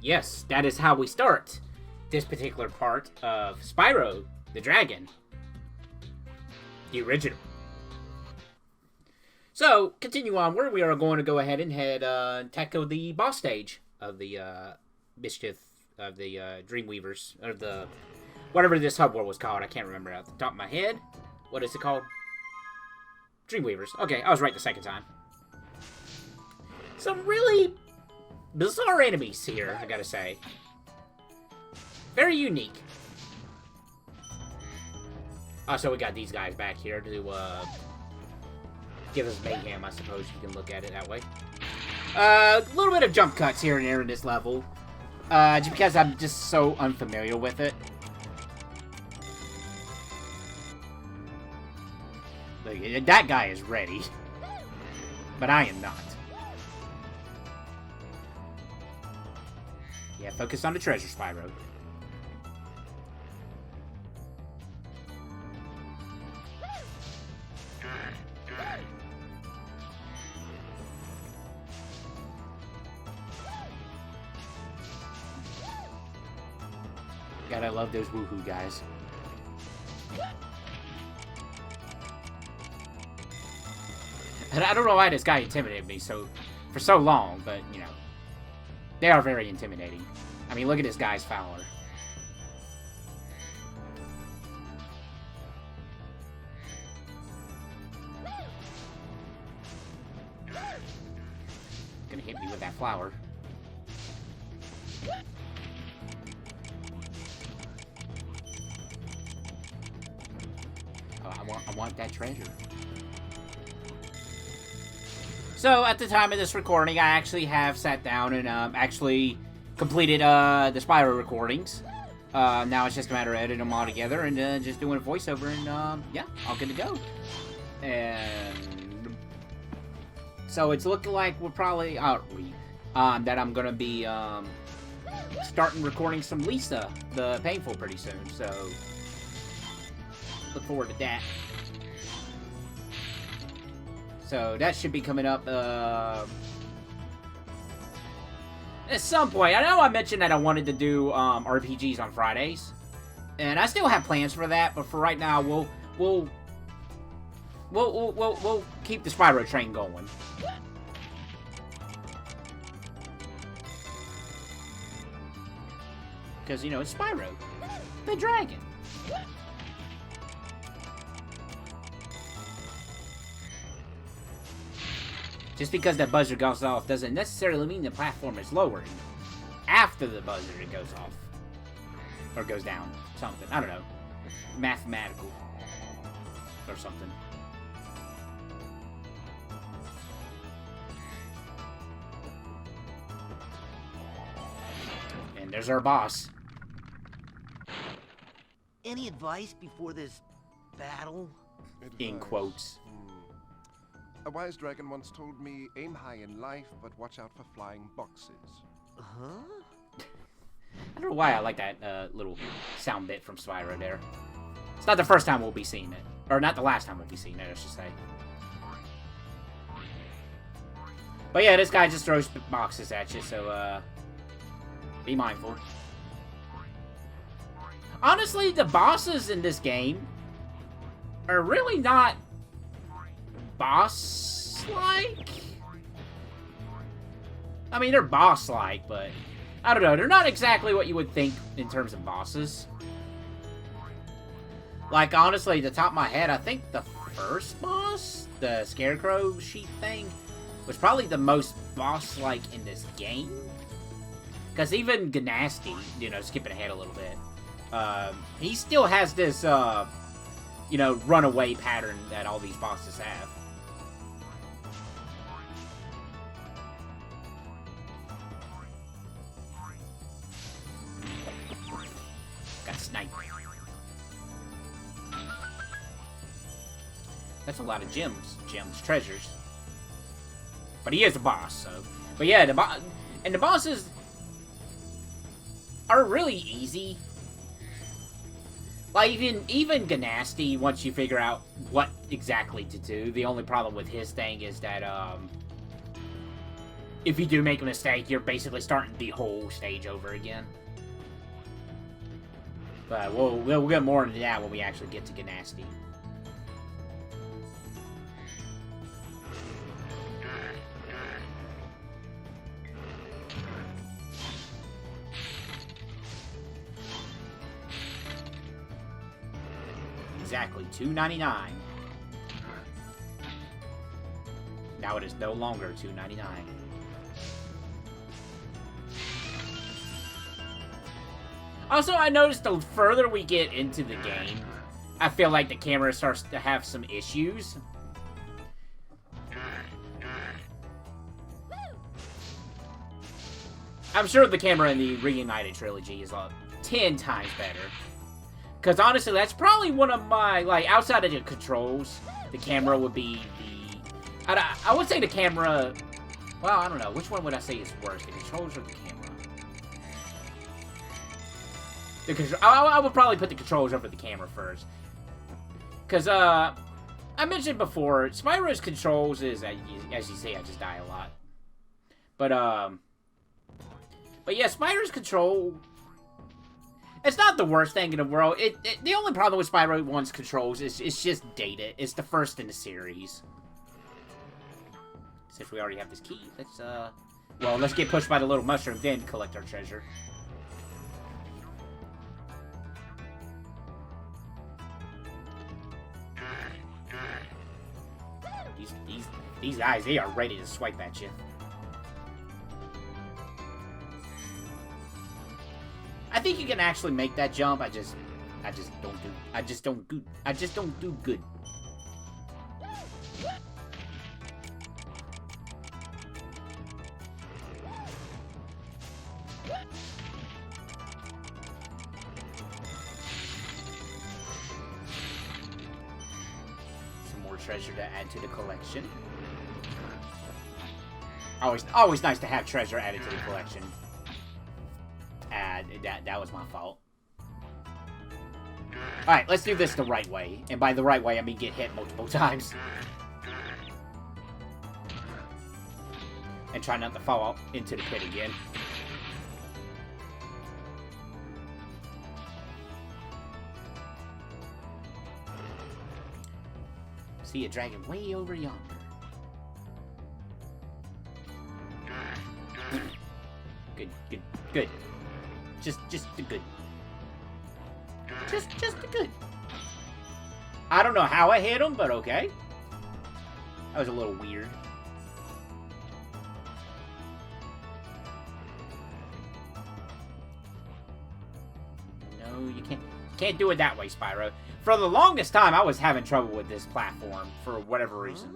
Yes, that is how we start this particular part of Spyro the Dragon. The original. So, continue on where we are going to go ahead and tackle the boss stage of the Mischief of the Dreamweavers, or the whatever this hub world was called. I can't remember off the top of my head. What is it called? Dreamweavers. Okay, I was right the second time. Some really bizarre enemies here, I gotta say. Very unique. Also, we got these guys back here to give us mayhem, I suppose you can look at it that way. A little bit of jump cuts here and there in this level. Just because I'm just so unfamiliar with it. Like, that guy is ready. But I am not. Yeah, focus on the treasure, Spyro. God, I love those woohoo guys. And I don't know why this guy intimidated me for so long, but, you know, they are very intimidating. I mean, look at this guy's Fowler. Gonna hit me with that flower. Oh, I want that treasure. So, at the time of this recording, I actually have sat down and actually completed the Spyro recordings. Now it's just a matter of editing them all together and just doing a voiceover, and yeah, all good to go. And so it's looking like we're probably that I'm gonna be starting recording some Lisa the Painful pretty soon. So look forward to that. So that should be coming up at some point. I know I mentioned that I wanted to do RPGs on Fridays, and I still have plans for that. But for right now, we'll keep the Spyro train going. Because, you know, it's Spyro the Dragon. Just because that buzzer goes off doesn't necessarily mean the platform is lowered. After the buzzer, it goes off. Or goes down. Something. I don't know. Mathematical. Or something. And there's our boss. Any advice before this battle? In quotes. A wise dragon once told me, aim high in life, but watch out for flying boxes. Huh? I don't know why I like that little sound bit from Spyro there. It's not the first time we'll be seeing it. Or not the last time we'll be seeing it, I should say. But yeah, this guy just throws boxes at you, so be mindful. Honestly, the bosses in this game are really not boss-like? I mean, they're boss-like, but I don't know. They're not exactly what you would think in terms of bosses. Like, honestly, the top of my head, I think the first boss, the Scarecrow sheep thing, was probably the most boss-like in this game. Because even Gnasty, you know, skipping ahead a little bit, he still has this, you know, runaway pattern that all these bosses have. Got sniped. That's a lot of gems, treasures. But he is a boss, so. But yeah, the bosses are really easy. Like, even Gnasty, once you figure out what exactly to do, the only problem with his thing is that, if you do make a mistake, you're basically starting the whole stage over again. But we'll get more into that when we actually get to Ganasty. Exactly, $2.99. Now it is no longer $2.99. Also, I noticed the further we get into the game, I feel like the camera starts to have some issues. I'm sure the camera in the Reunited trilogy is 10 times better. Because honestly, that's probably one of my, like, outside of the controls, the camera would be the... I would say the camera... Well, I don't know. Which one would I say is worse? The controls or the camera? I would probably put the controls over the camera first. Because, I mentioned before, Spyro's controls is, as you see, I just die a lot. But yeah, Spyro's control... It's not the worst thing in the world. The only problem with Spyro 1's controls is it's just dated. It's the first in the series. Since we already have this key, let's get pushed by the little mushroom, then collect our treasure. These guys, they are ready to swipe at you. I think you can actually make that jump. I just don't do good. Some more treasure to add to the collection. Always nice to have treasure added to the collection. That was my fault. Alright, let's do this the right way. And by the right way, I mean get hit multiple times. And try not to fall into the pit again. See a dragon way over yonder. Good. Just the good. Just the good. I don't know how I hit him, but okay. That was a little weird. No, you can't do it that way, Spyro. For the longest time, I was having trouble with this platform for whatever reason.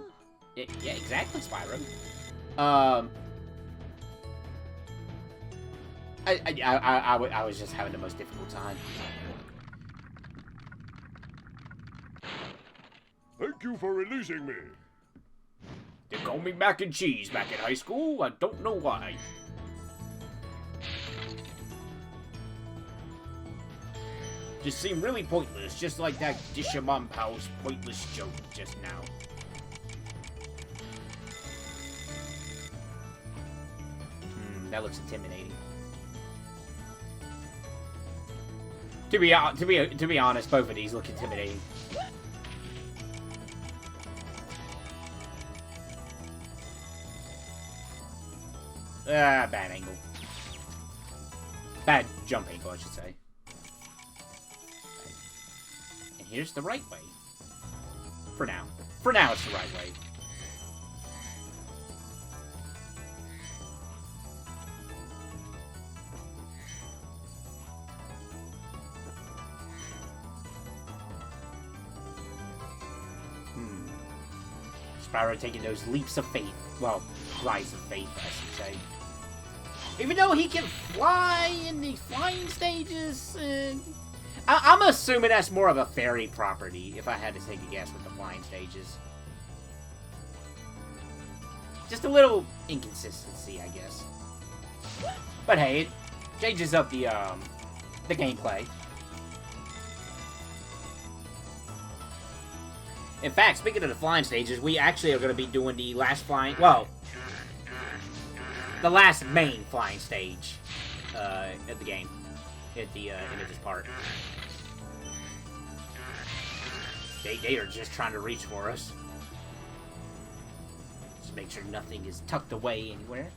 Yeah, exactly, Spyro. I was just having the most difficult time. Thank you for releasing me. They called me mac and cheese back in high school. I don't know why. Just seemed really pointless, just like that Dishamon Powell's pointless joke just now. That looks intimidating. To be honest, both of these look intimidating. Bad angle. Bad jump angle, I should say. And here's the right way. For now. For now, it's the right way. Spyro taking those leaps of faith. Well, flies of faith, I should say. Even though he can fly in the flying stages, I'm assuming that's more of a fairy property, if I had to take a guess with the flying stages. Just a little inconsistency, I guess. But hey, it changes up the gameplay. In fact, speaking of the flying stages, we actually are going to be doing the last flying... Well, the last main flying stage of the game. At the end of this part. They are just trying to reach for us. Just make sure nothing is tucked away anywhere.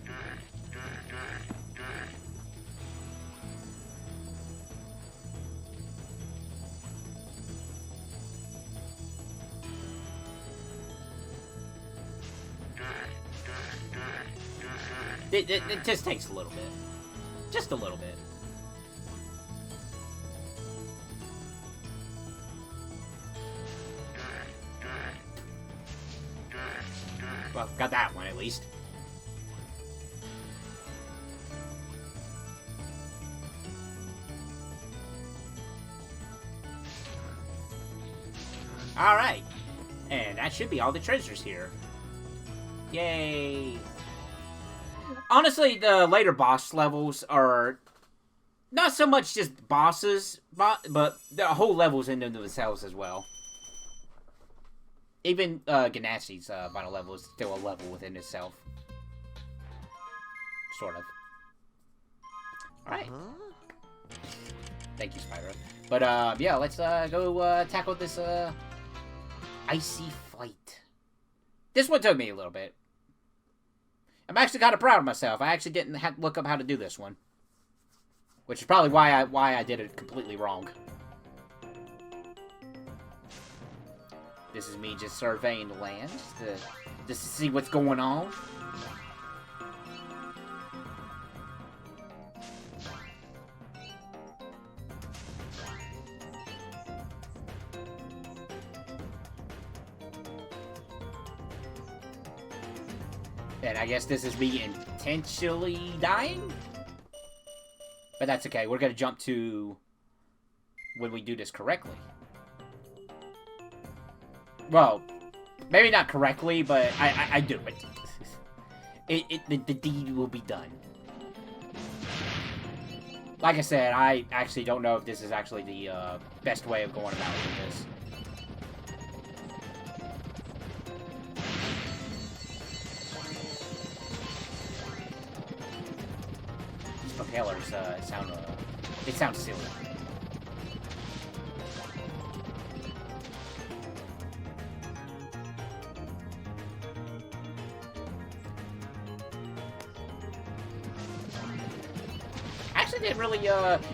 It just takes a little bit. Just a little bit. Well, got that one at least. Alright. And that should be all the treasures here. Yay. Honestly, the later boss levels are not so much just bosses, but the whole levels in themselves as well. Even Ganasty's final level is still a level within itself. Sort of. Alright. Thank you, Spyro. But, yeah, let's go tackle this icy fight. This one took me a little bit. I'm actually kind of proud of myself. I actually didn't have to look up how to do this one. Which is probably why I did it completely wrong. This is me just surveying the land, just to see what's going on. And I guess this is me intentionally dying? But that's okay, we're gonna jump to when we do this correctly. Well, maybe not correctly, but I do it. The deed will be done. Like I said, I actually don't know if this is actually the best way of going about this. These propellers sound silly. Didn't really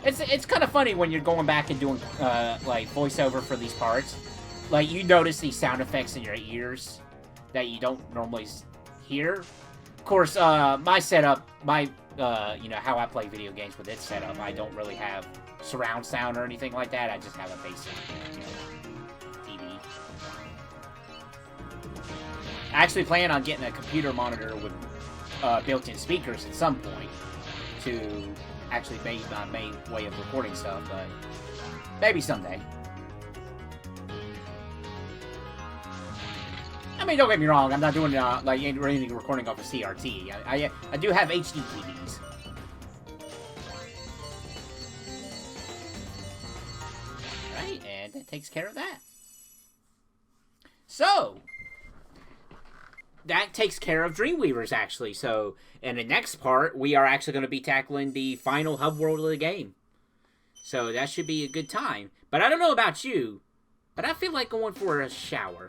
it's kind of funny when you're going back and doing like voiceover for these parts. Like, you notice these sound effects in your ears that you don't normally hear. Of course, my setup, you know, how I play video games with its setup, I don't really have surround sound or anything like that. I just have a basic, you know, TV. I actually plan on getting a computer monitor with built-in speakers at some point to actually be my main way of recording stuff, but maybe someday. I mean, don't get me wrong, I'm not doing like anything recording off of CRT. I do have HD TVs. Right, and that takes care of that. So that takes care of Dreamweavers, actually. So, in the next part, we are actually going to be tackling the final hub world of the game. So, that should be a good time. But I don't know about you, but I feel like going for a shower.